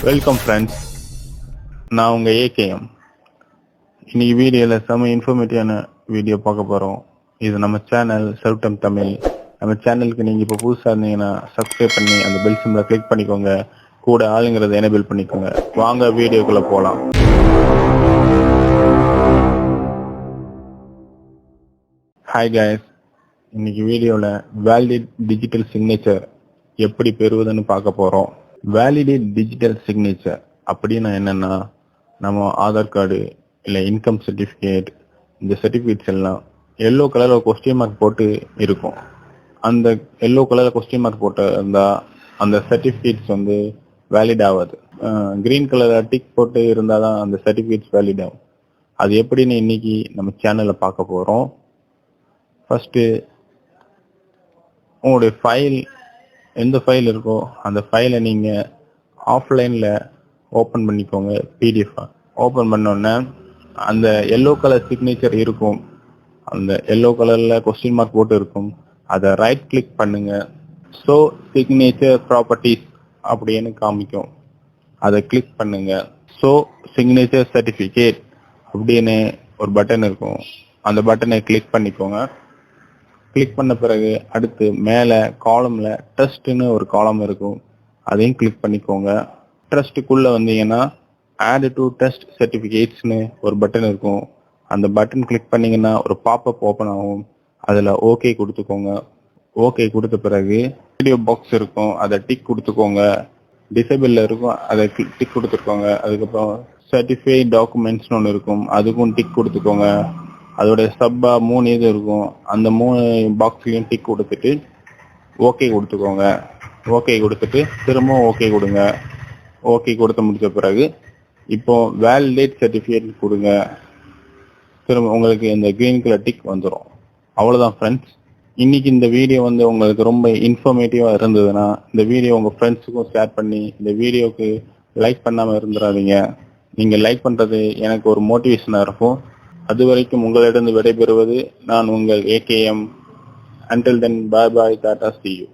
Welcome friends, நான் உங்கள் AKM. இன்னைக்கு வீடியோவில் செம இன்ஃபர்மேட்டிவான வீடியோ பார்க்க போகிறோம். இது நம்ம சேனல் செல்டம் தமிழ். நம்ம சேனலுக்கு நீங்கள் இப்போ புதுசாக இருந்தீங்கன்னா சப்ஸ்கிரைப் பண்ணி அந்த பெல் சிம்பிளை கிளிக் பண்ணிக்கோங்க. கூட ஆளுங்கிறத எனேபிள் பண்ணிக்கோங்க. வாங்க வீடியோக்குள்ளே போகலாம். ஹாய் கைஸ், இன்னைக்கு வீடியோவில் வேலிட் டிஜிட்டல் சிக்னேச்சர் எப்படி பெறுவதுன்னு பார்க்க போகிறோம். வேலிடேட் டிஜிட்டல் சிக்னேச்சர் அப்படின்னா என்னன்னா, நம்ம ஆதார் கார்டு இல்லை இன்கம் சர்டிஃபிகேட், இந்த சர்டிஃபிகேட்ஸ் எல்லாம் எல்லோ கலரில் கொஸ்டின் மார்க் போட்டு இருக்கும். அந்த எல்லோ கலரில் கொஸ்டின் மார்க் போட்டு இருந்தால் அந்த சர்டிஃபிகேட்ஸ் வந்து வேலிட் ஆகாது. கிரீன் கலரில் டிக் போட்டு இருந்தால் தான் அந்த சர்டிஃபிகேட்ஸ் வேலிட் ஆகும். அது எப்படின்னு இன்னைக்கு நம்ம சேனலில் பார்க்க போகிறோம். ஃபஸ்ட்டு உங்களுடைய ஃபைல், எந்த ஃபைல் இருக்கோ அந்த ஃபைலை நீங்கள் ஆஃப்லைனில் ஓப்பன் பண்ணிக்கோங்க. பிடிஎஃப் ஓப்பன் பண்ணோன்னே அந்த எல்லோ கலர் சிக்னேச்சர் இருக்கும். அந்த எல்லோ கலரில் கொஸ்டின் மார்க் போட்டு இருக்கும். அதை ரைட் கிளிக் பண்ணுங்க. ஸோ சிக்னேச்சர் ப்ராப்பர்ட்டிஸ் அப்படின்னு காமிக்கும். அதை கிளிக் பண்ணுங்க. ஸோ சிக்னேச்சர் சர்டிஃபிகேட் அப்படின்னு ஒரு பட்டன் இருக்கும். அந்த பட்டனை கிளிக் பண்ணிக்கோங்க. கிளிக் பண்ண பிறகு அடுத்து மேலே காலம்ல ட்ரஸ்ட்னு ஒரு காலம் இருக்கும். அதையும் கிளிக் பண்ணிக்கோங்க. ட்ரஸ்ட்டுக்குள்ள வந்தீங்கன்னா ஆட் டு ட்ரஸ்ட் சர்டிஃபிகேட்ஸ்னு ஒரு பட்டன் இருக்கும். அந்த பட்டன் கிளிக் பண்ணீங்கன்னா ஒரு பாப்அப் ஓப்பன் ஆகும். அதில் ஓகே கொடுத்துக்கோங்க. ஓகே கொடுத்த பிறகு வீடியோ பாக்ஸ் இருக்கும். அதை டிக் கொடுத்துக்கோங்க. டிசேபிளில் இருக்கும், அதை டிக் கொடுத்துக்கோங்க. அதுக்கப்புறம் சர்டிஃபை டாக்குமெண்ட்ஸ்னு ஒன்று இருக்கும். அதுக்கும் டிக் கொடுத்துக்கோங்க. அதோட சப்பா 3 இது இருக்கும். அந்த 3 பாக்ஸ்லையும் டிக் கொடுத்துட்டு ஓகே கொடுத்துக்கோங்க. ஓகே கொடுத்துட்டு திரும்பவும் ஓகே கொடுங்க. ஓகே கொடுத்து முடிச்ச பிறகு இப்போ வேலிடேட் சர்டிஃபிகேட் கொடுங்க. திரும்ப உங்களுக்கு இந்த கிரீன் கலர் டிக் வந்துடும். அவ்வளோதான் ஃப்ரெண்ட்ஸ். இன்னைக்கு இந்த வீடியோ வந்து உங்களுக்கு ரொம்ப இன்ஃபர்மேட்டிவாக இருந்ததுன்னா இந்த வீடியோ உங்கள் ஃப்ரெண்ட்ஸுக்கும் ஷேர் பண்ணி இந்த வீடியோவுக்கு லைக் பண்ணாமல் இருந்துடாதீங்க. நீங்கள் லைக் பண்ணுறது எனக்கு ஒரு மோட்டிவேஷனாக இருக்கும். அது வரைக்கும் உங்களிடம் விடைபெறுவது நான் உங்கள் AKM. Until then, bye bye, tata, see you.